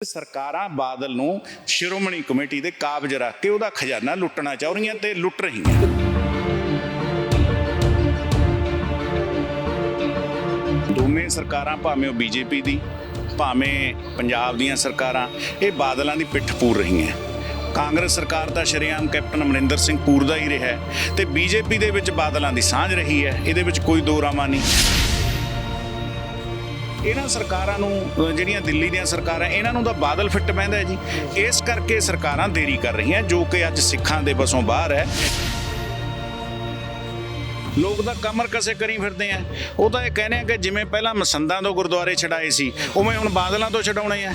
ਸਰਕਾਰਾਂ ਬਾਦਲ ਨੂੰ ਸ਼੍ਰੋਮਣੀ ਕਮੇਟੀ ਦੇ ਕਾਬਜ਼ ਰੱਖ ਕੇ ਉਹਦਾ ਖਜ਼ਾਨਾ ਲੁੱਟਣਾ ਚਾਹ ਰਹੀਆਂ ਤੇ ਲੁੱਟ ਰਹੀਆਂ। ਦੋਵੇਂ ਸਰਕਾਰਾਂ ਭਾਵੇਂ ਉਹ ਬੀਜੇਪੀ ਦੀ ਭਾਵੇਂ ਪੰਜਾਬ ਦੀਆਂ ਸਰਕਾਰਾਂ ਇਹ ਬਾਦਲਾਂ ਦੀ ਪਿੱਠ ਪੂਰ ਰਹੀਆਂ। ਕਾਂਗਰਸ ਸਰਕਾਰ ਦਾ ਸ਼ਰੇਆਮ ਕੈਪਟਨ ਅਮਰਿੰਦਰ ਸਿੰਘ ਪੂਰ ਦਾ ਹੀ ਰਿਹਾ ਤੇ ਬੀਜੇਪੀ ਦੇ ਵਿੱਚ ਬਾਦਲਾਂ ਦੀ ਸਾਂਝ ਰਹੀ ਹੈ। ਇਹਦੇ ਵਿੱਚ ਕੋਈ ਦੋ ਰਾਮਾ ਨਹੀਂ। ਇਹਨਾਂ ਸਰਕਾਰਾਂ ਨੂੰ ਜਿਹੜੀਆਂ ਦਿੱਲੀ ਦੀਆਂ ਸਰਕਾਰਾਂ ਇਹਨਾਂ ਨੂੰ ਤਾਂ ਬਾਦਲ ਫਿੱਟ ਪੈਂਦਾ ਹੈ ਜੀ। ਇਸ ਕਰਕੇ ਸਰਕਾਰਾਂ ਦੇਰੀ ਕਰ ਰਹੀਆਂ ਜੋ ਕਿ ਅੱਜ ਸਿੱਖਾਂ ਦੇ ਬਸੋਂ ਬਾਹਰ ਹੈ। ਲੋਕ ਤਾਂ ਕਮਰ ਕਸੇ ਕਰੀ ਫਿਰਦੇ ਆ। ਉਹ ਤਾਂ ਇਹ ਕਹਿੰਦੇ ਆ ਕਿ ਜਿਵੇਂ ਪਹਿਲਾਂ ਮਸੰਦਾਂ ਤੋਂ ਗੁਰਦੁਆਰੇ ਛਡਾਏ ਸੀ ਉਵੇਂ ਹੁਣ ਬਾਦਲਾਂ ਤੋਂ ਛਡਾਉਣੇ ਆ।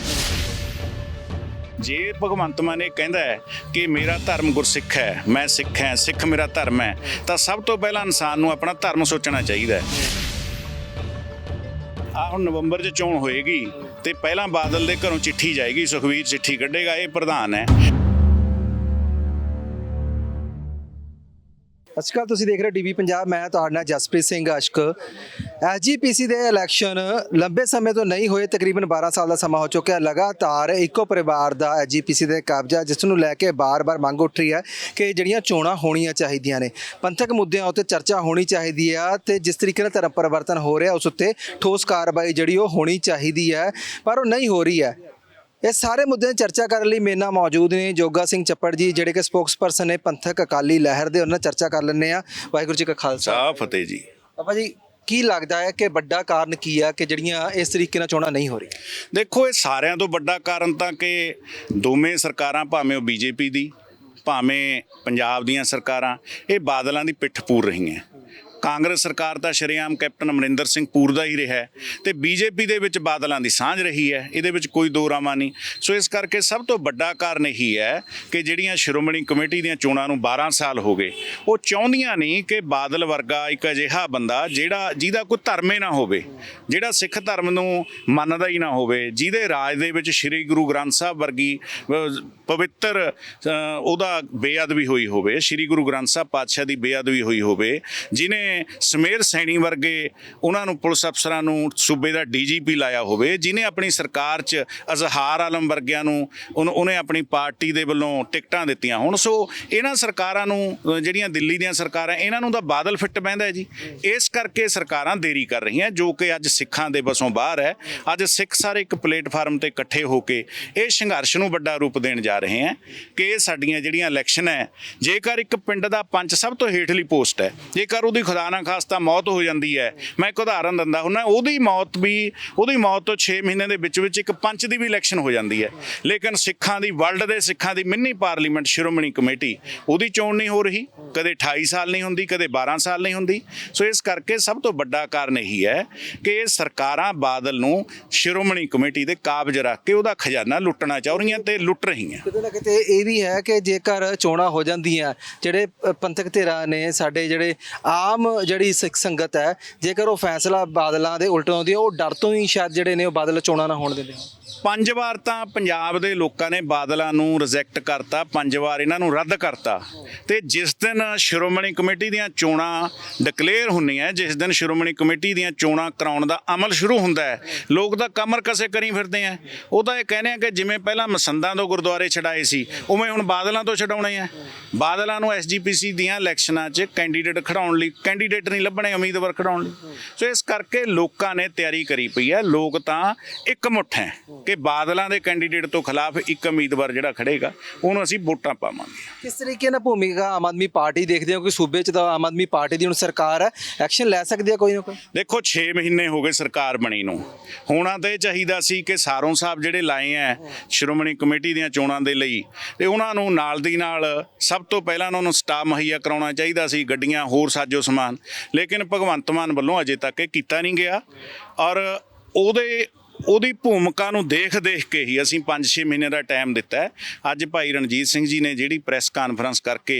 ਜੇ ਭਗਵੰਤ ਮਾਨ ਇਹ ਕਹਿੰਦਾ ਹੈ ਕਿ ਮੇਰਾ ਧਰਮ ਗੁਰਸਿੱਖ ਹੈ, ਮੈਂ ਸਿੱਖ ਹਾਂ, ਸਿੱਖ ਮੇਰਾ ਧਰਮ ਹੈ, ਤਾਂ ਸਭ ਤੋਂ ਪਹਿਲਾਂ ਇਨਸਾਨ ਨੂੰ ਆਪਣਾ ਧਰਮ ਸੋਚਣਾ ਚਾਹੀਦਾ ਹੈ। ਆ ਹੁਣ ਨਵੰਬਰ 'ਚ ਚੋਣ ਹੋਏਗੀ ਤੇ ਪਹਿਲਾਂ ਬਾਦਲ ਦੇ ਘਰੋਂ ਚਿੱਠੀ ਜਾਏਗੀ, ਸੁਖਬੀਰ ਚਿੱਠੀ ਕੱਢੇਗਾ, ਇਹ ਪ੍ਰਧਾਨ ਹੈ। ਸਤਿ ਸ਼੍ਰੀ ਅਕਾਲ, ਤੁਸੀਂ ਦੇਖ ਰਹੇ ਟੀਵੀ ਪੰਜਾਬ। ਮੈਂ ਤੁਹਾਡਾ ਨਾਲ ਜਸਪ੍ਰੀਤ ਸਿੰਘ ਅਸ਼ਕ। ਐਸਜੀਪੀਸੀ ਦੇ ਇਲੈਕਸ਼ਨ ਲੰਬੇ ਸਮੇਂ ਤੋਂ ਨਹੀਂ ਹੋਏ, ਤਕਰੀਬਨ 12 ਸਾਲ ਦਾ ਸਮਾਂ ਹੋ ਚੁੱਕਿਆ। ਲਗਾਤਾਰ ਇੱਕੋ ਪਰਿਵਾਰ ਦਾ ਐਸਜੀਪੀਸੀ ਦੇ ਕਬਜ਼ਾ, ਜਿਸ ਨੂੰ ਲੈ ਕੇ ਬਾਰ-ਬਾਰ ਮੰਗ ਉੱਠ ਰਹੀ ਹੈ ਕਿ ਜਿਹੜੀਆਂ ਚੋਣਾਂ ਹੋਣੀਆਂ ਚਾਹੀਦੀਆਂ ਨੇ, ਪੰਥਕ ਮੁੱਦਿਆਂ ਉੱਤੇ ਚਰਚਾ ਹੋਣੀ ਚਾਹੀਦੀ ਆ ਤੇ ਜਿਸ ਤਰੀਕੇ ਨਾਲ ਧਰਮ ਪਰਿਵਰਤਨ ਹੋ ਰਿਹਾ ਉਸ ਉੱਤੇ ਠੋਸ ਕਾਰਵਾਈ ਜਿਹੜੀ ਉਹ ਹੋਣੀ ਚਾਹੀਦੀ ਹੈ, ਪਰ ਉਹ ਨਹੀਂ ਹੋ ਰਹੀ ਹੈ। ਇਸ ਸਾਰੇ ਮੁੱਦਿਆਂ 'ਤੇ ਚਰਚਾ ਕਰਨ ਲਈ ਮੇਰੇ ਨਾਲ ਮੌਜੂਦ ਨੇ ਜੋਗਾ ਸਿੰਘ ਚੱਪੜ ਜੀ, ਜਿਹੜੇ ਕਿ ਸਪੋਕਸਪਰਸਨ ਨੇ ਪੰਥਕ ਅਕਾਲੀ ਲਹਿਰ ਦੇ। ਉਹਨਾਂ ਨਾਲ ਚਰਚਾ ਕਰ ਲੈਂਦੇ ਆ। ਵਾਹਿਗੁਰੂ ਜੀ ਕਾ ਖਾਲਸਾ, ਫਤਿਹ ਜੀ। ਬਾਬਾ ਜੀ, ਕੀ ਲੱਗਦਾ ਹੈ ਕਿ ਵੱਡਾ ਕਾਰਨ ਕੀ ਆ ਕਿ ਜਿਹੜੀਆਂ ਇਸ ਤਰੀਕੇ ਨਾਲ ਚੋਣਾਂ ਨਹੀਂ ਹੋ ਰਹੀ? ਦੇਖੋ, ਇਹ ਸਾਰਿਆਂ ਤੋਂ ਵੱਡਾ ਕਾਰਨ ਤਾਂ ਕਿ ਦੋਵੇਂ ਸਰਕਾਰਾਂ ਭਾਵੇਂ ਉਹ ਬੀਜੇਪੀ ਦੀ ਭਾਵੇਂ ਪੰਜਾਬ ਦੀਆਂ ਸਰਕਾਰਾਂ ਇਹ ਬਾਦਲਾਂ ਦੀ ਪਿੱਠ ਪੂਰ ਰਹੀਆਂ। ਕਾਂਗਰਸ ਸਰਕਾਰ ਦਾ ਸ਼ਰੇਆਮ ਕੈਪਟਨ ਅਮਰਿੰਦਰ ਸਿੰਘ ਪੂਰ ਦਾ ਹੀ ਰਿਹਾ ਤੇ ਬੀਜੇਪੀ ਦੇ ਵਿੱਚ ਬਾਦਲਾਂ ਦੀ ਸਾਂਝ ਰਹੀ ਹੈ। ਇਹਦੇ ਵਿੱਚ ਕੋਈ ਦੋ ਰਾਮਾ ਨਹੀਂ। ਸੋ ਇਸ ਕਰਕੇ ਸਭ ਤੋਂ ਵੱਡਾ ਕਾਰਨ ਇਹੀ ਹੈ ਕਿ ਜਿਹੜੀਆਂ ਸ਼੍ਰੋਮਣੀ ਕਮੇਟੀ ਦੀਆਂ ਚੋਣਾਂ ਨੂੰ 12 ਸਾਲ ਹੋ ਗਏ, ਉਹ ਚਾਹੁੰਦੀਆਂ ਨਹੀਂ ਕਿ ਬਾਦਲ ਵਰਗਾ ਇੱਕ ਅਜਿਹਾ ਬੰਦਾ ਜਿਹਦਾ ਕੋਈ ਧਰਮ ਹੀ ਨਾ ਹੋਵੇ, ਜਿਹੜਾ ਸਿੱਖ ਧਰਮ ਨੂੰ ਮੰਨਦਾ ਹੀ ਨਾ ਹੋਵੇ, ਜਿਹਦੇ ਰਾਜ ਦੇ ਵਿੱਚ ਸ਼੍ਰੀ ਗੁਰੂ ਗ੍ਰੰਥ ਸਾਹਿਬ ਵਰਗੀ ਪਵਿੱਤਰ ਉਹਦਾ ਬੇਅਦਬੀ ਹੋਈ ਹੋਵੇ, ਸ਼੍ਰੀ ਗੁਰੂ ਗ੍ਰੰਥ ਸਾਹਿਬ ਪਾਤਸ਼ਾਹ ਦੀ ਬੇਅਦਬੀ ਹੋਈ ਹੋਵੇ, ਜਿਹਨੇ ਸਮੇਰ ਸੈਣੀ ਵਰਗੇ ਉਹਨਾਂ ਨੂੰ ਪੁਲਿਸ ਅਫਸਰਾਂ ਨੂੰ ਸੂਬੇ ਦਾ ਡੀਜੀਪੀ ਲਾਇਆ ਹੋਵੇ, ਜਿਹਨੇ ਆਪਣੀ ਸਰਕਾਰ 'ਚ ਅਜ਼ਹਾਰ ਆਲਮ ਵਰਗਿਆਂ ਨੂੰ ਉਹਨੇ ਆਪਣੀ ਪਾਰਟੀ ਦੇ ਵੱਲੋਂ ਟਿਕਟਾਂ ਦਿੱਤੀਆਂ ਹੋਣ। ਸੋ ਇਹਨਾਂ ਸਰਕਾਰਾਂ ਨੂੰ, ਜਿਹੜੀਆਂ ਦਿੱਲੀ ਦੀਆਂ ਸਰਕਾਰਾਂ, ਇਹਨਾਂ ਨੂੰ ਤਾਂ ਬਾਦਲ ਫਿੱਟ ਬਹਿੰਦਾ ਹੈ ਜੀ। ਇਸ ਕਰਕੇ ਸਰਕਾਰਾਂ ਦੇਰੀ ਕਰ ਰਹੀਆਂ ਜੋ ਕਿ ਅੱਜ ਸਿੱਖਾਂ ਦੇ ਬਸੋਂ ਬਾਹਰ ਹੈ। ਅੱਜ ਸਿੱਖ ਸਾਰੇ ਇੱਕ ਪਲੇਟਫਾਰਮ ਤੇ ਇਕੱਠੇ ਹੋ ਕੇ ਇਹ ਸੰਘਰਸ਼ ਨੂੰ ਵੱਡਾ ਰੂਪ ਦੇਣ ਜਾ ਰਹੇ ਹੈ ਕਿ ਇਹ ਸਾਡੀਆਂ ਜਿਹੜੀਆਂ ਇਲੈਕਸ਼ਨ ਹੈ, ਜੇਕਰ ਇੱਕ ਪਿੰਡ ਦਾ ਪੰਚ ਸਭ ਤੋਂ ਹੇਠਲੀ ਪੋਸਟ ਹੈ, ਜੇਕਰ ਉਹਦੀ ਖੁਦਾ ਨਾ ਖਾਸਤਾ ਮੌਤ ਹੋ ਜਾਂਦੀ ਹੈ, ਮੈਂ ਇੱਕ ਉਦਾਹਰਨ ਦਿੰਦਾ ਹੁੰਦਾ, ਉਹਦੀ ਮੌਤ ਤੋਂ 6 ਮਹੀਨੇ ਦੇ ਵਿੱਚ ਇੱਕ ਪੰਚ ਦੀ ਵੀ ਇਲੈਕਸ਼ਨ ਹੋ ਜਾਂਦੀ ਹੈ। ਲੇਕਿਨ ਸਿੱਖਾਂ ਦੀ, ਵਰਲਡ ਦੇ ਸਿੱਖਾਂ ਦੀ ਮਿੰਨੀ ਪਾਰਲੀਮੈਂਟ ਸ਼੍ਰੋਮਣੀ ਕਮੇਟੀ, ਉਹਦੀ ਚੋਣ ਨਹੀਂ ਹੋ ਰਹੀ। ਕਦੇ 28 ਸਾਲ ਨਹੀਂ ਹੁੰਦੀ, ਕਦੇ 12 ਸਾਲ ਨਹੀਂ ਹੁੰਦੀ। ਸੋ ਇਸ ਕਰਕੇ ਸਭ ਤੋਂ ਵੱਡਾ ਕਾਰਨ ਇਹੀ ਹੈ ਕਿ ਇਹ ਸਰਕਾਰਾਂ ਬਾਦਲ ਨੂੰ ਸ਼੍ਰੋਮਣੀ ਕਮੇਟੀ ਦੇ ਕਾਬਜ਼ ਰੱਖ ਕੇ ਉਹਦਾ ਖਜ਼ਾਨਾ ਲੁੱਟਣਾ ਚਾਹ ਰਹੀਆਂ ਤੇ ਲੁੱਟ ਰਹੀਆਂ। ਕਿਤੇ ਨਾ ਕਿਤੇ ਇਹ ਵੀ ਹੈ ਕਿ ਜੇਕਰ ਚੋਣਾਂ ਹੋ ਜਾਂਦੀਆਂ, ਜਿਹੜੇ ਪੰਥਕ ਧਿਰਾਂ ਨੇ, ਸਾਡੇ ਜਿਹੜੇ ਆਮ ਜਿਹੜੀ ਸਿੱਖ ਸੰਗਤ ਹੈ, ਜੇਕਰ ਉਹ ਫੈਸਲਾ ਬਾਦਲਾਂ ਦੇ ਉਲਟ ਆਉਂਦੀ ਹੈ, ਉਹ ਡਰ ਤੋਂ ਹੀ ਸ਼ਾਇਦ ਜਿਹੜੇ ਨੇ ਉਹ ਬਾਦਲ ਚੋਣਾਂ ਨਾ ਹੋਣ ਦਿੰਦੇ। 5 ਵਾਰ ਤਾਂ ਪੰਜਾਬ ਦੇ ਲੋਕਾਂ ਨੇ ਬਾਦਲਾਂ ਨੂੰ ਰਿਜੈਕਟ ਕਰਤਾ, 5 ਵਾਰ ਇਹਨਾਂ ਨੂੰ ਰੱਦ ਕਰਤਾ। ਤੇ ਜਿਸ ਦਿਨ ਸ਼੍ਰੋਮਣੀ ਕਮੇਟੀ ਦੀਆਂ ਚੋਣਾਂ ਡਿਕਲੇਅਰ ਹੁੰਦੀਆਂ, ਜਿਸ ਦਿਨ ਸ਼੍ਰੋਮਣੀ ਕਮੇਟੀ ਦੀਆਂ ਚੋਣਾਂ ਕਰਾਉਣ ਦਾ ਅਮਲ ਸ਼ੁਰੂ ਹੁੰਦਾ ਹੈ, ਲੋਕ ਤਾਂ ਕਮਰ ਕਸੇ ਕਰੀ ਫਿਰਦੇ ਆ। ਉਹ ਤਾਂ ਇਹ ਕਹਿੰਦੇ ਆ ਕਿ ਜਿਵੇਂ ਪਹਿਲਾਂ ਮਸੰਦਾਂ ਤੋਂ ਗੁਰਦੁਆਰੇ ਛਡਾਏ ਸੀ ਉਵੇਂ ਹੁਣ ਬਾਦਲਾਂ ਤੋਂ ਛਡਾਉਣੇ ਆ। ਬਾਦਲਾਂ ਨੂੰ ਐਸਜੀਪੀਸੀ ਦੀਆਂ ਇਲੈਕਸ਼ਨਾਂ 'ਚ ਕੈਂਡੀਡੇਟ ਖੜਾਉਣ ਲਈ ਕੈਂਡੀਡੇਟ ਨਹੀਂ ਲੱਭਣੇ, ਉਮੀਦਵਾਰ ਖੜਾਉਣ ਲਈ। ਸੋ ਇਸ ਕਰਕੇ ਲੋਕਾਂ ਨੇ ਤਿਆਰੀ ਕਰੀ ਪਈ ਹੈ। ਲੋਕ ਤਾਂ ਇੱਕ ਮੁੱਠ ਹੈ ਕਿ ਬਾਦਲਾਂ ਦੇ ਕੈਂਡੀਡੇਟ ਤੋਂ ਖਿਲਾਫ ਇੱਕ ਉਮੀਦਵਾਰ ਜਿਹੜਾ ਖੜੇਗਾ ਉਹਨੂੰ ਅਸੀਂ ਵੋਟਾਂ ਪਾਵਾਂਗੇ। ਕਿਸ ਤਰੀਕੇ ਨਾਲ ਭੂਮਿਕਾ ਆਮ ਆਦਮੀ ਪਾਰਟੀ ਦੇਖਦੇ ਹੋ ਕਿ ਸੂਬੇ 'ਚ ਤਾਂ ਆਮ ਆਦਮੀ ਪਾਰਟੀ ਦੀ ਹੁਣ ਸਰਕਾਰ ਹੈ, ਐਕਸ਼ਨ ਲੈ ਸਕਦੀ ਹੈ ਕੋਈ ਨਾ ਕੋਈ? ਦੇਖੋ, 6 ਮਹੀਨੇ ਹੋ ਗਏ ਸਰਕਾਰ ਬਣੀ ਨੂੰ। ਹੋਣਾ ਤਾਂ ਇਹ ਚਾਹੀਦਾ ਸੀ ਕਿ ਸਾਰੋਂ ਸਾਹਿਬ ਜਿਹੜੇ ਲਾਏ ਹੈ ਸ਼੍ਰੋਮਣੀ ਕਮੇਟੀ ਦੀਆਂ ਚੋਣਾਂ ਦੇ ਲਈ, ਤੇ ਉਹਨਾਂ ਨੂੰ ਨਾਲ ਦੀ ਨਾਲ ਸਭ ਤੋਂ ਪਹਿਲਾਂ ਉਹਨਾਂ ਨੂੰ ਸਟਾਫ ਮੁਹੱਈਆ ਕਰਾਉਣਾ ਚਾਹੀਦਾ ਸੀ, ਗੱਡੀਆਂ, ਹੋਰ ਸਾਜੋ ਸਮਾਨ। ਲੇਕਿਨ ਭਗਵੰਤ ਮਾਨ ਵੱਲੋਂ ਅਜੇ ਤੱਕ ਇਹ ਕੀਤਾ ਨਹੀਂ ਗਿਆ। ਔਰ ਉਹਦੀ ਭੂਮਿਕਾ ਨੂੰ ਦੇਖ ਕੇ ਹੀ ਅਸੀਂ 5-6 ਮਹੀਨੇ ਦਾ ਟਾਈਮ ਦਿੱਤਾ ਹੈ। ਅੱਜ ਭਾਈ ਰਣਜੀਤ ਸਿੰਘ ਜੀ ਨੇ ਜਿਹੜੀ ਪ੍ਰੈਸ ਕਾਨਫਰੰਸ ਕਰਕੇ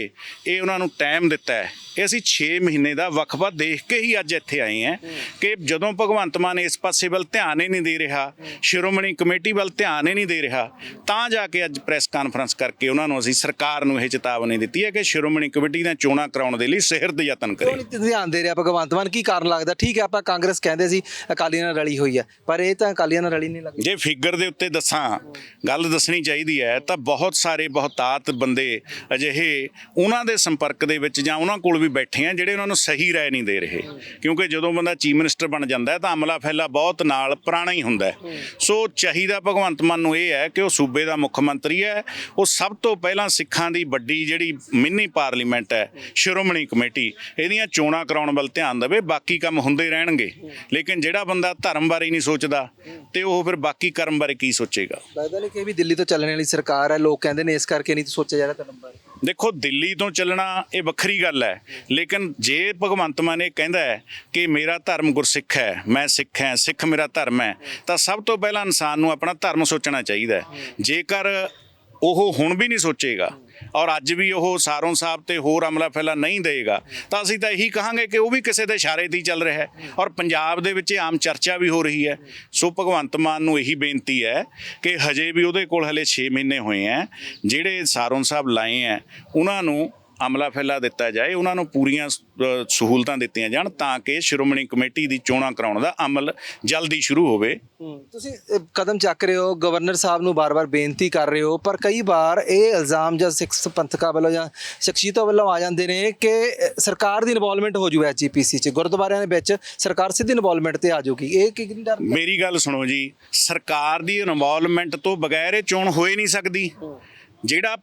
ਇਹ ਉਹਨਾਂ ਨੂੰ ਟਾਈਮ ਦਿੱਤਾ ਹੈ, ਇਹ ਅਸੀਂ 6 ਮਹੀਨੇ ਦਾ ਵਕਫਾ ਦੇਖ ਕੇ ਹੀ ਅੱਜ ਇੱਥੇ ਆਏ ਹਾਂ ਕਿ ਜਦੋਂ ਭਗਵੰਤ ਮਾਨ ਇਸ ਪਾਸੇ ਵੱਲ ਧਿਆਨ ਹੀ ਨਹੀਂ ਦੇ ਰਿਹਾ, ਸ਼੍ਰੋਮਣੀ ਕਮੇਟੀ ਵੱਲ ਧਿਆਨ ਹੀ ਨਹੀਂ ਦੇ ਰਿਹਾ, ਤਾਂ ਜਾ ਕੇ ਅੱਜ ਪ੍ਰੈਸ ਕਾਨਫਰੰਸ ਕਰਕੇ ਉਹਨਾਂ ਨੂੰ ਅਸੀਂ ਸਰਕਾਰ ਨੂੰ ਇਹ ਚੇਤਾਵਨੀ ਦਿੱਤੀ ਹੈ ਕਿ ਸ਼੍ਰੋਮਣੀ ਕਮੇਟੀ ਦੀਆਂ ਚੋਣਾਂ ਕਰਾਉਣ ਦੇ ਲਈ ਸਿਰਦ ਯਤਨ ਕਰੇ। ਧਿਆਨ ਦੇ ਰਿਹਾ ਭਗਵੰਤ ਮਾਨ? ਕੀ ਕਾਰਨ ਲੱਗਦਾ? ਠੀਕ ਹੈ, ਆਪਾਂ ਕਾਂਗਰਸ ਕਹਿੰਦੇ ਸੀ ਅਕਾਲੀ ਨਾਲ ਰਲੀ ਹੋਈ ਹੈ, ਪਰ ਇਹ ਤਾਂ ਅਕਾਲੀ ਕਾਂਗਰਸੀਆਂ ਨਾਲ ਰਲੀ ਨਹੀਂ ਲੱਗਦੀ? ਜੇ ਫਿਗਰ ਦੇ ਉੱਤੇ ਦੱਸਾਂ, ਗੱਲ ਦੱਸਣੀ ਚਾਹੀਦੀ ਹੈ ਤਾਂ ਬਹੁਤ ਸਾਰੇ ਬਹੁਤਾਤ ਬੰਦੇ ਅਜਿਹੇ ਉਹਨਾਂ ਦੇ ਸੰਪਰਕ ਦੇ ਵਿੱਚ ਜਾਂ ਉਹਨਾਂ ਕੋਲ ਵੀ ਬੈਠੇ ਆ ਜਿਹੜੇ ਉਹਨਾਂ ਨੂੰ ਸਹੀ ਰਾਏ ਨਹੀਂ ਦੇ ਰਹੇ, ਕਿਉਂਕਿ ਜਦੋਂ ਬੰਦਾ ਚੀਫ ਮਿਨਿਸਟਰ ਬਣ ਜਾਂਦਾ ਹੈ ਤਾਂ ਅਮਲਾ ਫੈਲਾ ਬਹੁਤ ਨਾਲ ਪੁਰਾਣਾ ਹੀ ਹੁੰਦਾ ਹੈ। ਸੋ ਚਾਹੀਦਾ ਭਗਵੰਤ ਮਾਨ ਨੂੰ ਇਹ ਹੈ ਕਿ ਉਹ ਸੂਬੇ ਦਾ ਮੁੱਖ ਮੰਤਰੀ ਹੈ, ਉਹ ਸਭ ਤੋਂ ਪਹਿਲਾਂ ਸਿੱਖਾਂ ਦੀ ਵੱਡੀ ਜਿਹੜੀ ਮਿੰਨੀ ਪਾਰਲੀਮੈਂਟ ਹੈ ਸ਼੍ਰੋਮਣੀ ਕਮੇਟੀ, ਇਹਦੀਆਂ ਚੋਣਾਂ ਕਰਾਉਣ ਵੱਲ ਧਿਆਨ ਦੇਵੇ। ਬਾਕੀ ਕੰਮ ਹੁੰਦੇ ਰਹਿਣਗੇ, ਲੇਕਿਨ ਜਿਹੜਾ ਬੰਦਾ ਧਰਮ ਬਾਰੇ ਨਹੀਂ ਸੋਚਦਾ ਤੇ ਉਹ ਫਿਰ ਬਾਕੀ ਕਰਮ ਬਾਰੇ ਕੀ ਸੋਚੇਗਾ? ਲੱਗਦਾ ਨਹੀਂ ਕਿ ਇਹ ਵੀ ਦਿੱਲੀ ਤੋਂ ਚੱਲਣ ਵਾਲੀ ਸਰਕਾਰ ਹੈ, ਲੋਕ ਕਹਿੰਦੇ ਨੇ ਇਸ ਕਰਕੇ ਨਹੀਂ ਸੋਚਿਆ ਜਾ ਰਿਹਾ ਧਰਮ ਬਾਰੇ। ਦੇਖੋ, ਦਿੱਲੀ ਤੋਂ ਚੱਲਣਾ ਇਹ ਵੱਖਰੀ ਗੱਲ ਹੈ, ਲੇਕਿਨ ਜੇ ਭਗਵੰਤ ਮਾਨ ਇਹ ਕਹਿੰਦਾ ਹੈ ਕਿ ਮੇਰਾ ਧਰਮ ਗੁਰਸਿੱਖ ਹੈ, ਮੈਂ ਸਿੱਖ ਹਾਂ, ਸਿੱਖ ਮੇਰਾ ਧਰਮ ਹੈ, ਤਾਂ ਸਭ ਤੋਂ ਪਹਿਲਾਂ ਇਨਸਾਨ ਨੂੰ ਆਪਣਾ ਧਰਮ ਸੋਚਣਾ ਚਾਹੀਦਾ ਹੈ। ਜੇਕਰ ਉਹ ਹੁਣ ਵੀ ਨਹੀਂ ਸੋਚੇਗਾ ਔਰ ਅੱਜ ਵੀ ਉਹ ਸਾਰੋਂ ਸਾਹਿਬ ਤੇ ਹੋਰ ਅਮਲਾ ਫੈਲਾ ਨਹੀਂ ਦੇਗਾ ਤਾਂ ਅਸੀਂ ਤਾਂ ਇਹੀ ਕਹਾਂਗੇ ਕਿ ਉਹ ਵੀ ਕਿਸੇ ਦੇ ਇਸ਼ਾਰੇ ਤੇ ਹੀ ਚੱਲ ਰਿਹਾ ਹੈ ਔਰ ਪੰਜਾਬ ਦੇ ਵਿੱਚ ਆਮ ਚਰਚਾ ਵੀ ਹੋ ਰਹੀ ਹੈ। ਸੋ ਭਗਵੰਤ ਮਾਨ ਨੂੰ ਇਹੀ ਬੇਨਤੀ ਹੈ ਕਿ ਹਜੇ ਵੀ ਉਹਦੇ ਕੋਲ ਹਲੇ 6 ਮਹੀਨੇ ਹੋਏ ਹੈ, ਜਿਹੜੇ ਸਾਰੋਂ ਸਾਹਿਬ ਲਾਏ ਹੈ ਉਹਨਾਂ ਨੂੰ ਅਮਲਾ ਫੈਲਾ ਦਿੱਤਾ ਜਾਏ, ਉਹਨਾਂ ਨੂੰ ਪੂਰੀਆਂ ਸਹੂਲਤਾਂ ਦਿੱਤੀਆਂ ਜਾਣ ਤਾਂ ਕਿ ਸ਼੍ਰੋਮਣੀ ਕਮੇਟੀ ਦੀ ਚੋਣਾਂ ਕਰਾਉਣ ਦਾ ਅਮਲ ਜਲਦੀ ਸ਼ੁਰੂ ਹੋਵੇ। ਤੁਸੀਂ ਕਦਮ ਚੱਕ ਰਹੇ ਹੋ, ਗਵਰਨਰ ਸਾਹਿਬ ਨੂੰ ਬਾਰ-ਬਾਰ ਬੇਨਤੀ ਕਰ ਰਹੇ ਹੋ, ਪਰ ਕਈ ਵਾਰ ਇਹ ਇਲਜ਼ਾਮ ਜਾਂ ਸਿੱਖ ਪੰਥਕਾਂ ਵੱਲੋਂ ਜਾਂ ਸ਼ਖਸੀਅਤਾਂ ਵੱਲੋਂ ਆ ਜਾਂਦੇ ਨੇ ਕਿ ਸਰਕਾਰ ਦੀ ਇਨਵੋਲਵਮੈਂਟ ਹੋ ਜੂ ਐਚਜੀਪੀਸੀ 'ਚ, ਗੁਰਦੁਆਰਿਆਂ ਦੇ ਵਿੱਚ ਸਰਕਾਰ ਸਿੱਧੀ ਇਨਵੋਲਵਮੈਂਟ ਤੇ ਆ ਜਾਊਗੀ। ਇਹ ਕੀ ਡਰ? ਮੇਰੀ ਗੱਲ ਸੁਣੋ ਜੀ, ਸਰਕਾਰ ਦੀ ਇਨਵੋਲਵਮੈਂਟ ਤੋਂ ਬਗੈਰ ਇਹ ਚੋਣ ਹੋ ਹੀ ਨਹੀਂ ਸਕਦੀ। ਜਿਹੜਾ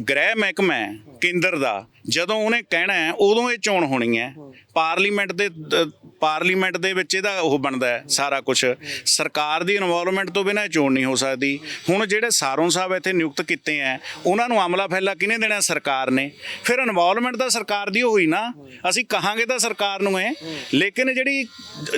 ਗ੍ਰਹਿ ਮਹਿਕਮਾ ਹੈ ਕੇਂਦਰ ਦਾ, ਜਦੋਂ ਉਹਨੇ ਕਹਿਣਾ ਹੈ ਉਦੋਂ ਇਹ ਚੋਣ ਹੋਣੀ ਹੈ। ਪਾਰਲੀਮੈਂਟ ਦੇ ਵਿੱਚ ਇਹਦਾ ਉਹ ਬਣਦਾ ਹੈ ਸਾਰਾ ਕੁਝ। ਸਰਕਾਰ ਦੀ ਇਨਵੋਲਵਮੈਂਟ ਤੋਂ ਬਿਨਾਂ ਚੋਣ ਨਹੀਂ ਹੋ ਸਕਦੀ। ਹੁਣ ਜਿਹੜੇ ਸਾਰੋਂ ਸਾਹਿਬ ਇੱਥੇ ਨਿਯੁਕਤ ਕੀਤੇ ਹੈ ਉਹਨਾਂ ਨੂੰ ਅਮਲਾ ਫੈਲਾ ਕਿਹਨੇ ਦੇਣਾ? ਸਰਕਾਰ ਨੇ। ਫਿਰ ਇਨਵੋਲਵਮੈਂਟ ਤਾਂ ਸਰਕਾਰ ਦੀ ਹੋਈ ਨਾ, ਅਸੀਂ ਕਹਾਂਗੇ ਤਾਂ ਸਰਕਾਰ ਨੂੰ ਹੈ, ਲੇਕਿਨ ਜਿਹੜੀ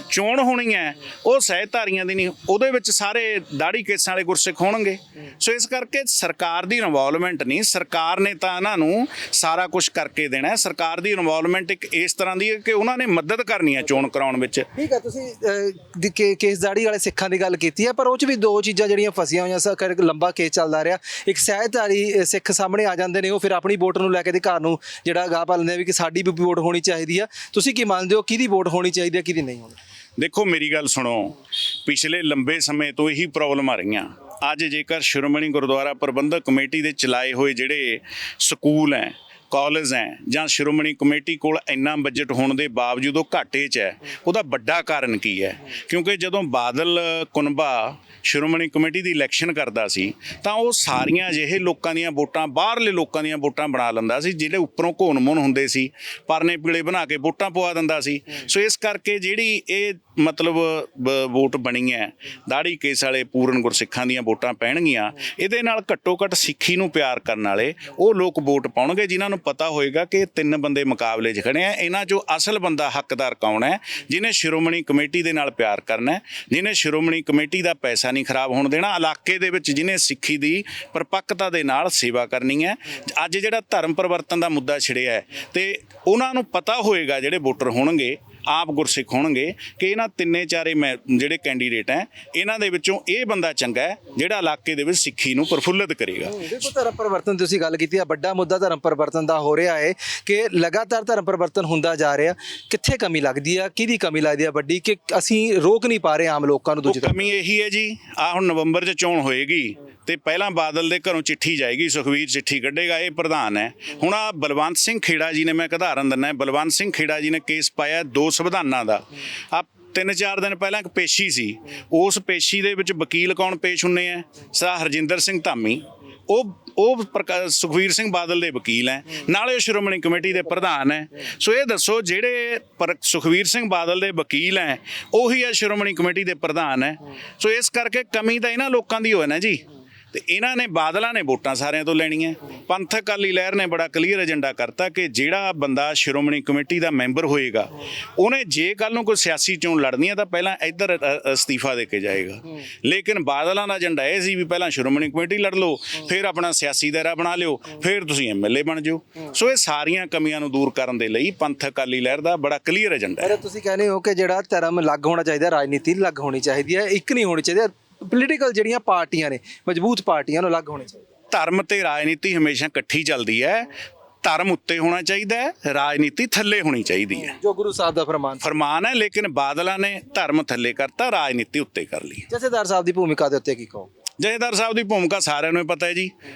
ਚੋਣ ਹੋਣੀ ਹੈ ਉਹ ਸਹਿਧਾਰੀਆਂ ਦੀ ਨਹੀਂ, ਉਹਦੇ ਵਿੱਚ ਸਾਰੇ ਦਾੜੀ ਕੇਸਾਂ ਵਾਲੇ ਗੁਰਸਿੱਖ ਹੋਣਗੇ। ਸੋ ਇਸ ਕਰਕੇ ਸਰਕਾਰ ਦੀ ਇਨਵੋਲਵਮੈਂਟ ਨਹੀਂ, ਸਰਕਾਰ ਨੇ ਤਾਂ ਇਹਨਾਂ ਨੂੰ ਸਾਰਾ ਕੁਝ ਕਰਕੇ ਦੇਣਾ ਹੈ। ਸਰਕਾਰ ਦੀ ਇਨਵੋਲਵਮੈਂਟ ਇੱਕ ਇਸ ਤਰ੍ਹਾਂ ਦੀ ਹੈ ਕਿ ਉਹਨਾਂ ਨੇ ਮਦਦ ਕਰਨੀ ਹੈ ਚੋਣ ਕਰਾਉਣ ਵਿੱਚ। ਠੀਕ ਹੈ, ਤੁਸੀਂ ਕੇਸ ਦਾੜੀ ਵਾਲੇ ਸਿੱਖਾਂ ਦੀ ਗੱਲ ਕੀਤੀ ਹੈ, ਪਰ ਉਹ 'ਚ ਵੀ ਦੋ ਚੀਜ਼ਾਂ ਜਿਹੜੀਆਂ ਫਸੀਆਂ ਹੋਈਆਂ, ਲੰਬਾ ਕੇਸ ਚੱਲਦਾ ਰਿਹਾ। ਇੱਕ ਸਹਿਧਾਰੀ ਸਿੱਖ ਸਾਹਮਣੇ ਆ ਜਾਂਦੇ ਨੇ, ਉਹ ਫਿਰ ਆਪਣੀ ਵੋਟ ਨੂੰ ਲੈ ਕੇ ਅਧਿਕਾਰ ਨੂੰ ਜਿਹੜਾ ਗਾਹ ਪਾ ਲੈਂਦੇ ਆ ਵੀ ਕਿ ਸਾਡੀ ਵੀ ਵੋਟ ਹੋਣੀ ਚਾਹੀਦੀ ਆ। ਤੁਸੀਂ ਕੀ ਮੰਨਦੇ ਹੋ, ਕਿਹਦੀ ਵੋਟ ਹੋਣੀ ਚਾਹੀਦੀ ਹੈ, ਕਿਹਦੀ ਨਹੀਂ ਹੋਣੀ? ਦੇਖੋ, ਮੇਰੀ ਗੱਲ ਸੁਣੋ, ਪਿਛਲੇ ਲੰਬੇ ਸਮੇਂ ਤੋਂ ਇਹੀ ਪ੍ਰੋਬਲਮ ਆ ਰਹੀਆਂ। ਅੱਜ ਜੇਕਰ ਸ਼੍ਰੋਮਣੀ ਗੁਰਦੁਆਰਾ ਪ੍ਰਬੰਧਕ ਕਮੇਟੀ ਦੇ ਚਲਾਏ ਹੋਏ ਜਿਹੜੇ ਸਕੂਲ ਹੈ, ਕਾਲਜ ਹੈ, ਜਾਂ ਸ਼੍ਰੋਮਣੀ ਕਮੇਟੀ ਕੋਲ ਇੰਨਾ ਬਜਟ ਹੋਣ ਦੇ ਬਾਵਜੂਦ ਉਹ ਘਾਟੇ 'ਚ ਹੈ, ਉਹਦਾ ਵੱਡਾ ਕਾਰਨ ਕੀ ਹੈ? ਕਿਉਂਕਿ ਜਦੋਂ ਬਾਦਲ ਕੁਨਬਾ ਸ਼੍ਰੋਮਣੀ ਕਮੇਟੀ ਦੀ ਇਲੈਕਸ਼ਨ ਕਰਦਾ ਸੀ ਤਾਂ ਉਹ ਸਾਰੀਆਂ ਅਜਿਹੇ ਲੋਕਾਂ ਦੀਆਂ ਵੋਟਾਂ, ਬਾਹਰਲੇ ਲੋਕਾਂ ਦੀਆਂ ਵੋਟਾਂ ਬਣਾ ਲੈਂਦਾ ਸੀ ਜਿਹੜੇ ਉੱਪਰੋਂ ਘੋਣ ਮੁੰਨ ਹੁੰਦੇ ਸੀ, ਪਰਨੇ ਪੀਲੇ ਬਣਾ ਕੇ ਵੋਟਾਂ ਪਵਾ ਦਿੰਦਾ ਸੀ। ਸੋ ਇਸ ਕਰਕੇ ਜਿਹੜੀ ਇਹ ਮਤਲਬ ਵੋਟ ਬਣੀ ਹੈ, ਦਾੜੀ ਕੇਸ ਵਾਲੇ ਪੂਰਨ ਗੁਰਸਿੱਖਾਂ ਦੀਆਂ ਵੋਟਾਂ ਪੈਣਗੀਆਂ, ਇਹਦੇ ਨਾਲ ਘੱਟੋ ਘੱਟ ਸਿੱਖੀ ਨੂੰ ਪਿਆਰ ਕਰਨ ਵਾਲੇ ਉਹ ਲੋਕ ਵੋਟ ਪਾਉਣਗੇ ਜਿਨ੍ਹਾਂ ਨੂੰ ਪਤਾ ਹੋਏਗਾ ਕਿ 3 ਬੰਦੇ ਮੁਕਾਬਲੇ 'ਚ ਖੜੇ ਆ, ਇਹਨਾਂ 'ਚੋਂ ਅਸਲ ਬੰਦਾ ਹੱਕਦਾਰ ਕੌਣ ਹੈ, ਜਿਹਨੇ ਸ਼੍ਰੋਮਣੀ ਕਮੇਟੀ ਦੇ ਨਾਲ ਪਿਆਰ ਕਰਨਾ, ਜਿਹਨੇ ਸ਼੍ਰੋਮਣੀ ਕਮੇਟੀ ਦਾ ਪੈਸਾ ਨਹੀਂ ਖਰਾਬ ਹੋਣ ਦੇਣਾ, ਇਲਾਕੇ ਦੇ ਵਿੱਚ ਜਿਹਨੇ ਸਿੱਖੀ ਦੀ ਪਰਪੱਕਤਾ ਦੇ ਨਾਲ ਸੇਵਾ ਕਰਨੀ ਹੈ। ਅੱਜ ਜਿਹੜਾ ਧਰਮ ਪਰਿਵਰਤਨ ਦਾ ਮੁੱਦਾ ਛਿੜਿਆ ਹੈ ਤੇ ਉਹਨਾਂ ਨੂੰ ਪਤਾ ਹੋਏਗਾ, ਜਿਹੜੇ ਵੋਟਰ ਹੋਣਗੇ ਆਪ ਗੁਰਸਿੱਖ ਹੋਣਗੇ, ਕਿ ਇਹਨਾਂ 3-4 ਜਿਹੜੇ ਕੈਂਡੀਡੇਟ ਹੈ ਇਹਨਾਂ ਦੇ ਵਿੱਚੋਂ ਇਹ ਬੰਦਾ ਚੰਗਾ ਹੈ ਜਿਹੜਾ ਇਲਾਕੇ ਦੇ ਵਿੱਚ ਸਿੱਖੀ ਨੂੰ ਪ੍ਰਫੁੱਲਤ ਕਰੇਗਾ। ਦੇਖੋ, ਧਰਮ ਪਰਿਵਰਤਨ ਤੁਸੀਂ ਗੱਲ ਕੀਤੀ ਹੈ, ਵੱਡਾ ਮੁੱਦਾ ਧਰਮ ਪਰਿਵਰਤਨ ਦਾ ਹੋ ਰਿਹਾ ਹੈ ਕਿ ਲਗਾਤਾਰ ਧਰਮ ਪਰਿਵਰਤਨ ਹੁੰਦਾ ਜਾ ਰਿਹਾ। ਕਿੱਥੇ ਕਮੀ ਲੱਗਦੀ ਆ, ਕਿਹਦੀ ਕਮੀ ਲੱਗਦੀ ਆ ਵੱਡੀ, ਕਿ ਅਸੀਂ ਰੋਕ ਨਹੀਂ ਪਾ ਰਹੇ ਆਮ ਲੋਕਾਂ ਨੂੰ? ਦੂਜੀ ਕਮੀ ਇਹੀ ਹੈ ਜੀ, ਹੁਣ ਨਵੰਬਰ 'ਚ ਚੋਣ ਹੋਏਗੀ ਤੇ ਪਹਿਲਾਂ ਬਾਦਲ ਦੇ ਘਰੋਂ ਚਿੱਠੀ ਜਾਏਗੀ, ਸੁਖਵੀਰ ਚਿੱਠੀ ਕੱਢੇਗਾ, ਇਹ ਪ੍ਰਧਾਨ ਹੈ। ਹੁਣ ਆ ਬਲਵੰਤ ਸਿੰਘ ਖੇੜਾ ਜੀ ਨੇ, ਮੈਂ ਇੱਕ ਉਦਾਹਰਨ ਦਿੰਦਾ, ਬਲਵੰਤ ਸਿੰਘ ਖੇੜਾ ਜੀ ਨੇ ਕੇਸ ਪਾਇਆ 2 ਸੰਵਿਧਾਨਾਂ ਦਾ। 3-4 ਦਿਨ ਪਹਿਲਾਂ ਇੱਕ ਪੇਸ਼ੀ ਸੀ, ਉਸ ਪੇਸ਼ੀ ਦੇ ਵਿੱਚ ਵਕੀਲ ਕੌਣ ਪੇਸ਼ ਹੁੰਨੇ ਆ? ਸਰ ਹਰਜਿੰਦਰ ਸਿੰਘ ਧਾਮੀ, ਉਹ ਸੁਖਵੀਰ ਸਿੰਘ ਬਾਦਲ ਦੇ ਵਕੀਲ ਹੈ, ਨਾਲੇ ਉਹ ਸ਼੍ਰੋਮਣੀ ਕਮੇਟੀ ਦੇ ਪ੍ਰਧਾਨ ਹੈ। ਸੋ ਇਹ ਦੱਸੋ, ਜਿਹੜੇ ਸੁਖਵੀਰ ਸਿੰਘ ਬਾਦਲ ਦੇ ਵਕੀਲ ਹੈ ਉਹੀ ਹੈ ਸ਼੍ਰੋਮਣੀ ਕਮੇਟੀ ਦੇ ਪ੍ਰਧਾਨ ਹੈ। ਸੋ ਇਸ ਕਰਕੇ ਕਮੀ ਤਾਂ ਇਹਨਾਂ ਲੋਕਾਂ ਦੀ ਹੋਏ ਨਾ ਜੀ, ਤੇ ਇਹਨਾਂ ਨੇ ਬਾਦਲਾਂ ਨੇ ਵੋਟਾਂ ਸਾਰਿਆਂ ਤੋਂ ਲੈਣੀਆਂ। ਪੰਥਕ ਅਕਾਲੀ ਲਹਿਰ ਨੇ ਬੜਾ ਕਲੀਅਰ ਏਜੰਡਾ ਕਰਤਾ ਕਿ ਜਿਹੜਾ ਬੰਦਾ ਸ਼੍ਰੋਮਣੀ ਕਮੇਟੀ ਦਾ ਮੈਂਬਰ ਹੋਏਗਾ ਉਹਨੇ ਜੇ ਕੱਲ ਨੂੰ ਕੋਈ ਸਿਆਸੀ ਚੋਣ ਲੜਨੀ ਹੈ ਤਾਂ ਪਹਿਲਾਂ ਇੱਧਰ ਅਸਤੀਫਾ ਦੇ ਕੇ ਜਾਏਗਾ। ਲੇਕਿਨ ਬਾਦਲਾਂ ਦਾ ਏਜੰਡਾ ਇਹ ਸੀ ਵੀ ਪਹਿਲਾਂ ਸ਼੍ਰੋਮਣੀ ਕਮੇਟੀ ਲੜ ਲਓ, ਫਿਰ ਆਪਣਾ ਸਿਆਸੀ ਦਾਇਰਾ ਬਣਾ ਲਿਓ, ਫਿਰ ਤੁਸੀਂ ਐਮਐਲਏ ਬਣ ਜਾਓ। ਸੋ ਇਹ ਸਾਰੀਆਂ ਕਮੀਆਂ ਨੂੰ ਦੂਰ ਕਰਨ ਦੇ ਲਈ ਪੰਥਕ ਅਕਾਲੀ ਲਹਿਰ ਦਾ ਬੜਾ ਕਲੀਅਰ ਏਜੰਡਾ ਹੈ। ਤੁਸੀਂ ਕਹਿੰਦੇ ਹੋ ਕਿ ਜਿਹੜਾ ਧਰਮ ਅਲੱਗ ਹੋਣਾ ਚਾਹੀਦਾ, ਰਾਜਨੀਤੀ ਅਲੱਗ ਹੋਣੀ ਚਾਹੀਦੀ ਹੈ, ਇੱਕ ਨਹੀਂ ਹੋਣੀ ਚਾਹੀਦੀ। ਪੋਲੀਟੀਕਲ ਜਿਹੜੀਆਂ ਪਾਰਟੀਆਂ ਨੇ, ਮਜ਼ਬੂਤ ਪਾਰਟੀਆਂ ਨੂੰ ਅਲੱਗ ਹੋਣੇ ਚਾਹੀਦੇ। ਧਰਮ ਤੇ ਰਾਜਨੀਤੀ ਹਮੇਸ਼ਾ ਇਕੱਠੀ ਚੱਲਦੀ ਹੈ। ਧਰਮ ਉੱਤੇ ਹੋਣਾ ਚਾਹੀਦਾ ਹੈ, ਰਾਜਨੀਤੀ ਥੱਲੇ ਹੋਣੀ ਚਾਹੀਦੀ ਹੈ। ਜੋ ਗੁਰੂ ਸਾਹਿਬ ਦਾ ਫਰਮਾਨ ਹੈ, ਲੇਕਿਨ ਬਾਦਲਾਂ ਨੇ ਧਰਮ ਥੱਲੇ ਕਰਤਾ, ਰਾਜਨੀਤੀ ਉੱਤੇ ਕਰ ਲਈ। ਜਥੇਦਾਰ ਸਾਹਿਬ ਦੀ ਭੂਮਿਕਾ ਦੇ ਉੱਤੇ ਕੀ ਕਹੋ? ਜਥੇਦਾਰ ਸਾਹਿਬ ਦੀ ਭੂਮਿਕਾ ਸਾਰਿਆਂ ਨੂੰ ਹੀ ਪਤਾ ਹੈ ਜੀ।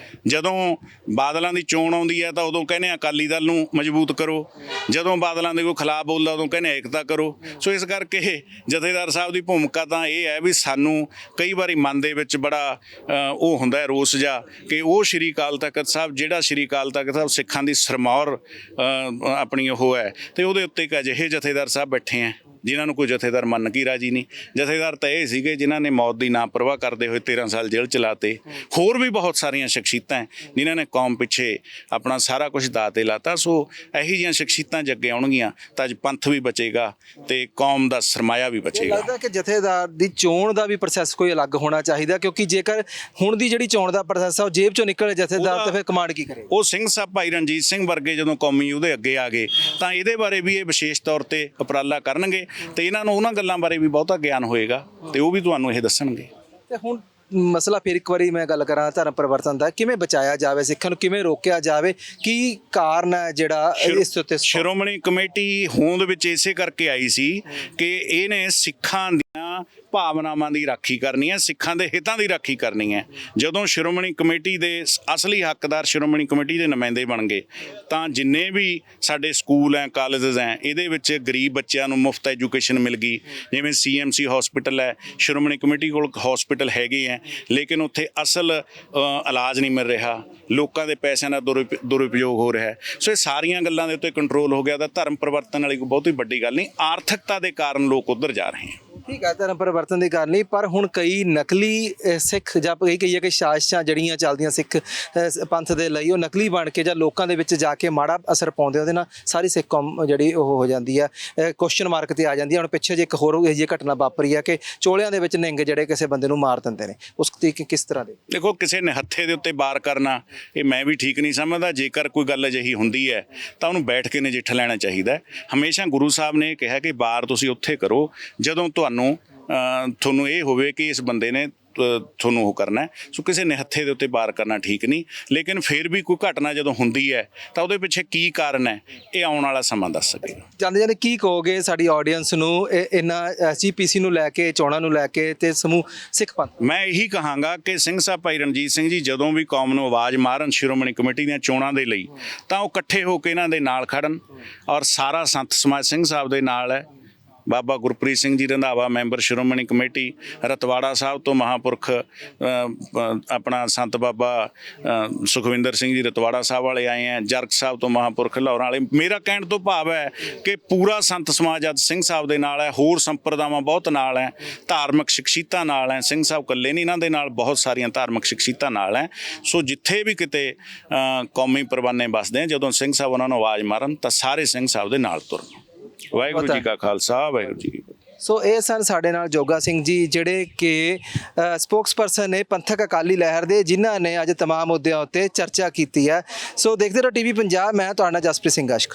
ਜਦੋਂ ਬਾਦਲਾਂ ਦੀ ਚੋਣ ਆਉਂਦੀ ਹੈ ਤਾਂ ਉਦੋਂ ਕਹਿੰਦੇ ਆ ਅਕਾਲੀ ਦਲ ਨੂੰ ਮਜ਼ਬੂਤ ਕਰੋ, ਜਦੋਂ ਬਾਦਲਾਂ ਦੇ ਕੋਈ ਖਿਲਾਫ ਬੋਲਦਾ ਉਦੋਂ ਕਹਿੰਦੇ ਏਕਤਾ ਕਰੋ। ਸੋ ਇਸ ਕਰਕੇ ਜਥੇਦਾਰ ਸਾਹਿਬ ਦੀ ਭੂਮਿਕਾ ਤਾਂ ਇਹ ਹੈ ਵੀ ਸਾਨੂੰ ਕਈ ਵਾਰੀ ਮਨ ਦੇ ਵਿੱਚ ਬੜਾ ਉਹ ਹੁੰਦਾ ਹੈ ਰੋਸ ਜਿਹਾ ਕਿ ਉਹ ਸ਼੍ਰੀ ਅਕਾਲ ਤਖਤ ਸਾਹਿਬ, ਜਿਹੜਾ ਸ਼੍ਰੀ ਅਕਾਲ ਤਖਤ ਸਾਹਿਬ ਸਿੱਖਾਂ ਦੀ ਸਰਮੌਰ ਆਪਣੀ ਉਹ ਹੈ, ਤੇ ਉਹਦੇ ਉੱਤੇ ਇੱਕ ਅਜਿਹੇ ਜਥੇਦਾਰ ਸਾਹਿਬ ਬੈਠੇ ਹੈ ਜਿਨ੍ਹਾਂ ਨੂੰ ਕੋਈ ਜਥੇਦਾਰ ਮੰਨ ਕੇ ਰਾਜੀ ਨਹੀਂ। ਜਥੇਦਾਰ ਤਾਂ ਇਹ ਸੀਗੇ ਜਿਨ੍ਹਾਂ ਨੇ ਮੌਤ ਦੀ ਨਾ ਪਰਵਾਹ ਕਰਦੇ ਹੋਏ 13 ਸਾਲ ਜੇਲ੍ਹ ਚਲਾਤੇ। ਹੋਰ ਵੀ ਬਹੁਤ ਸਾਰੀਆਂ ਸ਼ਖਸੀਅਤਾਂ ਹੈ ਜਿਨ੍ਹਾਂ ਨੇ ਕੌਮ ਪਿੱਛੇ ਆਪਣਾ ਸਾਰਾ ਕੁਝ ਦਾਅ 'ਤੇ ਲਾਤਾ। ਸੋ ਇਹੋ ਜਿਹੀਆਂ ਸ਼ਖਸੀਅਤਾਂ ਜੇ ਅੱਗੇ ਆਉਣਗੀਆਂ ਤਾਂ ਅੱਜ ਪੰਥ ਵੀ ਬਚੇਗਾ ਤੇ ਕੌਮ ਦਾ ਸਰਮਾਇਆ ਵੀ ਬਚੇਗਾ। ਲੱਗਦਾ ਕਿ ਜਥੇਦਾਰ ਦੀ ਚੋਣ ਦਾ ਵੀ ਪ੍ਰੋਸੈਸ ਕੋਈ ਅਲੱਗ ਹੋਣਾ ਚਾਹੀਦਾ, ਕਿਉਂਕਿ ਜੇਕਰ ਹੁਣ ਦੀ ਜਿਹੜੀ ਚੋਣ ਦਾ ਪ੍ਰੋਸੈਸ ਆ ਉਹ ਜੇਬ ਚੋਂ ਨਿਕਲੇ ਜਥੇਦਾਰ ਤਾਂ ਫਿਰ ਕਮਾਂਡ ਕੀ ਕਰੇ? ਉਹ ਸਿੰਘ ਸਾਹਿਬ ਭਾਈ ਰਣਜੀਤ ਸਿੰਘ ਵਰਗੇ ਜਦੋਂ ਕੌਮੀ ਉਹਦੇ ਅੱਗੇ ਆ ਗਏ ਤਾਂ ਇਹਦੇ ਬਾਰੇ ਵੀ ਇਹ ਵਿਸ਼ੇਸ਼ ਤੌਰ ਤੇ ਉਪਰਾਲਾ ਕਰਨਗੇ ਤੇ ਇਹਨਾਂ ਨੂੰ ਉਹਨਾਂ ਗੱਲਾਂ ਬਾਰੇ ਵੀ ਬਹੁਤਾ ਗਿਆਨ ਹੋਏਗਾ ਤੇ ਉਹ ਵੀ ਤੁਹਾਨੂੰ ਇਹ ਦੱਸਣਗੇ। ਤੇ ਹੁਣ ਮਸਲਾ ਫਿਰ ਇੱਕ ਵਾਰੀ ਮੈਂ ਗੱਲ ਕਰਾਂ ਧਰਮ ਪਰਿਵਰਤਨ ਦਾ, ਕਿਵੇਂ ਬਚਾਇਆ ਜਾਵੇ, ਸਿੱਖਾਂ ਨੂੰ ਕਿਵੇਂ ਰੋਕਿਆ ਜਾਵੇ, ਕੀ ਕਾਰਨ ਹੈ ਜਿਹੜਾ ਇਸ ਉੱਤੇ? ਸ਼੍ਰੋਮਣੀ ਕਮੇਟੀ ਹੋਂਦ ਵਿੱਚ ਇਸੇ ਕਰਕੇ ਆਈ ਸੀ ਕਿ ਇਹਨੇ ਸਿੱਖਾਂ ਦੀਆਂ ਭਾਵਨਾਵਾਂ ਦੀ ਰਾਖੀ ਕਰਨੀ ਹੈ, ਸਿੱਖਾਂ ਦੇ ਹਿੱਤਾਂ ਦੀ ਰਾਖੀ ਕਰਨੀ ਹੈ। ਜਦੋਂ ਸ਼੍ਰੋਮਣੀ ਕਮੇਟੀ ਦੇ ਅਸਲੀ ਹੱਕਦਾਰ ਸ਼੍ਰੋਮਣੀ ਕਮੇਟੀ ਦੇ ਨੁਮਾਇੰਦੇ ਬਣ ਗਏ ਤਾਂ ਜਿੰਨੇ ਵੀ ਸਾਡੇ ਸਕੂਲ ਹੈ, ਕਾਲਜਸ ਹੈ, ਇਹਦੇ ਵਿੱਚ ਗਰੀਬ ਬੱਚਿਆਂ ਨੂੰ ਮੁਫਤ ਐਜੂਕੇਸ਼ਨ ਮਿਲ ਗਈ। ਜਿਵੇਂ CMC ਹਸਪੀਟਲ ਹੈ, ਸ਼੍ਰੋਮਣੀ ਕਮੇਟੀ ਕੋਲ ਹਸਪੀਟਲ ਹੈਗੇ ਹੈ, ਲੇਕਿਨ ਉੱਥੇ ਅਸਲ ਇਲਾਜ ਨਹੀਂ ਮਿਲ ਰਿਹਾ, ਲੋਕਾਂ ਦੇ ਪੈਸਿਆਂ ਦਾ ਦੁਰਉਪਯੋਗ ਹੋ ਰਿਹਾ ਹੈ। ਸੋ ਇਹ ਸਾਰੀਆਂ ਗੱਲਾਂ ਦੇ ਉੱਤੇ ਕੰਟਰੋਲ ਹੋ ਗਿਆ ਤਾਂ ਧਰਮ ਪਰਿਵਰਤਨ ਵਾਲੀ ਕੋਈ ਬਹੁਤੀ ਵੱਡੀ ਗੱਲ ਨਹੀਂ। ਆਰਥਿਕਤਾ ਦੇ ਕਾਰਨ ਲੋਕ ਉੱਧਰ ਜਾ ਰਹੇ ਹਨ। ਠੀਕ ਹੈ, ਧਰਮ ਪਰਿਵਰਤਨ ਦੀ ਗੱਲ ਨਹੀਂ, ਪਰ ਹੁਣ ਕਈ ਨਕਲੀ ਸਿੱਖ ਜਾਂ ਇਹ ਕਹੀਏ ਕਿ ਸਾਜ਼ਿਸ਼ਾਂ ਜਿਹੜੀਆਂ ਚੱਲਦੀਆਂ ਸਿੱਖ ਪੰਥ ਦੇ ਲਈ, ਉਹ ਨਕਲੀ ਬਣ ਕੇ ਜਾਂ ਲੋਕਾਂ ਦੇ ਵਿੱਚ ਜਾ ਕੇ ਮਾੜਾ ਅਸਰ ਪਾਉਂਦੇ, ਉਹਦੇ ਨਾਲ ਸਾਰੀ ਸਿੱਖ ਕੌਮ ਜਿਹੜੀ ਉਹ ਹੋ ਜਾਂਦੀ ਹੈ, ਕੁਐਸਚਨ ਮਾਰਕ ਤੇ ਆ ਜਾਂਦੀ ਹੈ। ਹੁਣ ਪਿੱਛੇ ਜੇ ਇੱਕ ਹੋਰ ਇਹ ਜਿਹੀ ਘਟਨਾ ਵਾਪਰੀ ਹੈ ਕਿ ਚੋਲਿਆਂ ਦੇ ਵਿੱਚ ਨਿਹੰਗ ਜਿਹੜੇ ਕਿਸੇ ਬੰਦੇ ਨੂੰ ਮਾਰ ਦਿੰਦੇ ਨੇ, ਉਸ ਤੇ ਕਿਸ ਤਰ੍ਹਾਂ ਦੇ? ਦੇਖੋ, ਕਿਸੇ ਨਿਹੱਥੇ ਦੇ ਉੱਤੇ ਵਾਰ ਕਰਨਾ ਇਹ ਮੈਂ ਵੀ ਠੀਕ ਨਹੀਂ ਸਮਝਦਾ। ਜੇਕਰ ਕੋਈ ਗੱਲ ਅਜਿਹੀ ਹੁੰਦੀ ਹੈ ਤਾਂ ਉਹਨੂੰ ਬੈਠ ਕੇ ਨਜਿੱਠ ਲੈਣਾ ਚਾਹੀਦਾ। ਹਮੇਸ਼ਾ ਗੁਰੂ ਸਾਹਿਬ ਨੇ ਕਿਹਾ ਕਿ ਵਾਰ ਤੁਸੀਂ ਉੱਥੇ ਕਰੋ ਜਦੋਂ ਤੁਹਾਨੂੰ ਇਹ ਹੋਵੇ ਕਿ ਇਸ ਬੰਦੇ ਨੇ ਤੁਹਾਨੂੰ ਉਹ ਕਰਨਾ। ਸੋ ਕਿਸੇ ਨਿਹੱਥੇ ਦੇ ਉੱਤੇ ਵਾਰ ਕਰਨਾ ਠੀਕ ਨਹੀਂ, ਲੇਕਿਨ ਫਿਰ ਵੀ ਕੋਈ ਘਟਨਾ ਜਦੋਂ ਹੁੰਦੀ ਹੈ ਤਾਂ ਉਹਦੇ ਪਿੱਛੇ ਕੀ ਕਾਰਨ ਹੈ ਇਹ ਆਉਣ ਵਾਲਾ ਸਮਾਂ ਦੱਸ ਸਕੇਗਾ। ਜਾਂਦੇ ਜਾਂਦੇ ਕੀ ਕਹੋਗੇ ਸਾਡੀ ਆਡੀਅנס ਨੂੰ ਇਹਨਾਂ SGPC ਨੂੰ ਲੈ ਕੇ, ਚੋਣਾਂ ਨੂੰ ਲੈ ਕੇ ਤੇ ਸਮੂਹ ਸਿੱਖ ਪੰਥ? ਮੈਂ ਇਹੀ ਕਹਾਂਗਾ ਕਿ ਸਿੰਘ ਸਾਹਿਬ ਭਾਈ ਰਣਜੀਤ ਸਿੰਘ ਜੀ ਜਦੋਂ ਵੀ ਕੌਮ ਨੂੰ ਆਵਾਜ਼ ਮਾਰਨ ਸ਼੍ਰੋਮਣੀ ਕਮੇਟੀ ਦੀਆਂ ਚੋਣਾਂ ਦੇ ਲਈ ਤਾਂ ਉਹ ਇਕੱਠੇ ਹੋ ਕੇ ਇਹਨਾਂ ਦੇ ਨਾਲ ਖੜਨ। ਔਰ ਸਾਰਾ ਸੰਤ ਸਮਾਜ ਸਿੰਘ ਸਾਹਿਬ ਦੇ ਨਾਲ ਹੈ। ਬਾਬਾ ਗੁਰਪ੍ਰੀਤ ਸਿੰਘ ਜੀ ਰੰਧਾਵਾ ਮੈਂਬਰ ਸ਼੍ਰੋਮਣੀ ਕਮੇਟੀ, ਰਤਵਾੜਾ ਸਾਹਿਬ ਤੋਂ ਮਹਾਂਪੁਰਖ ਆਪਣਾ ਸੰਤ ਬਾਬਾ ਸੁਖਵਿੰਦਰ ਸਿੰਘ ਜੀ ਰਤਵਾੜਾ ਸਾਹਿਬ ਵਾਲੇ ਆਏ ਹੈ, ਜਰਗ ਸਾਹਿਬ ਤੋਂ ਮਹਾਂਪੁਰਖ ਲਾਹੌਰਾਂ ਵਾਲੇ। ਮੇਰਾ ਕਹਿਣ ਤੋਂ ਭਾਵ ਹੈ ਕਿ ਪੂਰਾ ਸੰਤ ਸਮਾਜ ਅੱਜ ਸਿੰਘ ਸਾਹਿਬ ਦੇ ਨਾਲ ਹੈ, ਹੋਰ ਸੰਪਰਦਾਵਾਂ ਬਹੁਤ ਨਾਲ ਹੈ, ਧਾਰਮਿਕ ਸ਼ਖਸੀਅਤਾਂ ਨਾਲ ਹੈ। ਸਿੰਘ ਸਾਹਿਬ ਇਕੱਲੇ ਨਹੀਂ, ਇਹਨਾਂ ਦੇ ਨਾਲ ਬਹੁਤ ਸਾਰੀਆਂ ਧਾਰਮਿਕ ਸ਼ਖਸੀਅਤਾਂ ਨਾਲ ਹੈ। ਸੋ ਜਿੱਥੇ ਵੀ ਕਿਤੇ ਕੌਮੀ ਪਰਵਾਨੇ ਵੱਸਦੇ ਆ, ਜਦੋਂ ਸਿੰਘ ਸਾਹਿਬ ਉਹਨਾਂ ਨੂੰ ਆਵਾਜ਼ ਮਾਰਨ ਤਾਂ ਸਾਰੇ ਸਿੰਘ ਸਾਹਿਬ ਦੇ ਨਾਲ ਤੁਰਨ। ਵਾਹਿਗੁਰੂ ਜੀ ਕਾ ਖਾਲਸਾ, ਵਾਹਿਗੁਰੂ ਜੀ ਕੀ ਫਤਿਹ। ਸੋ ਇਹ ਸਨ ਸਾਡੇ ਨਾਲ ਜੋਗਾ ਸਿੰਘ ਜੀ, ਜਿਹੜੇ ਕਿ ਸਪੋਕਸਪਰਸਨ ਨੇ ਪੰਥਕ ਅਕਾਲੀ ਲਹਿਰ ਦੇ, ਜਿਨ੍ਹਾਂ ਨੇ ਅੱਜ ਤਮਾਮ ਮੁੱਦਿਆਂ ਉੱਤੇ ਚਰਚਾ ਕੀਤੀ ਹੈ। ਸੋ ਦੇਖਦੇ ਰਹੋ TV ਪੰਜਾਬ। ਮੈਂ ਤੁਹਾਡਾ ਜਸਪ੍ਰੀਤ ਸਿੰਘ ਆਸ਼ਕ।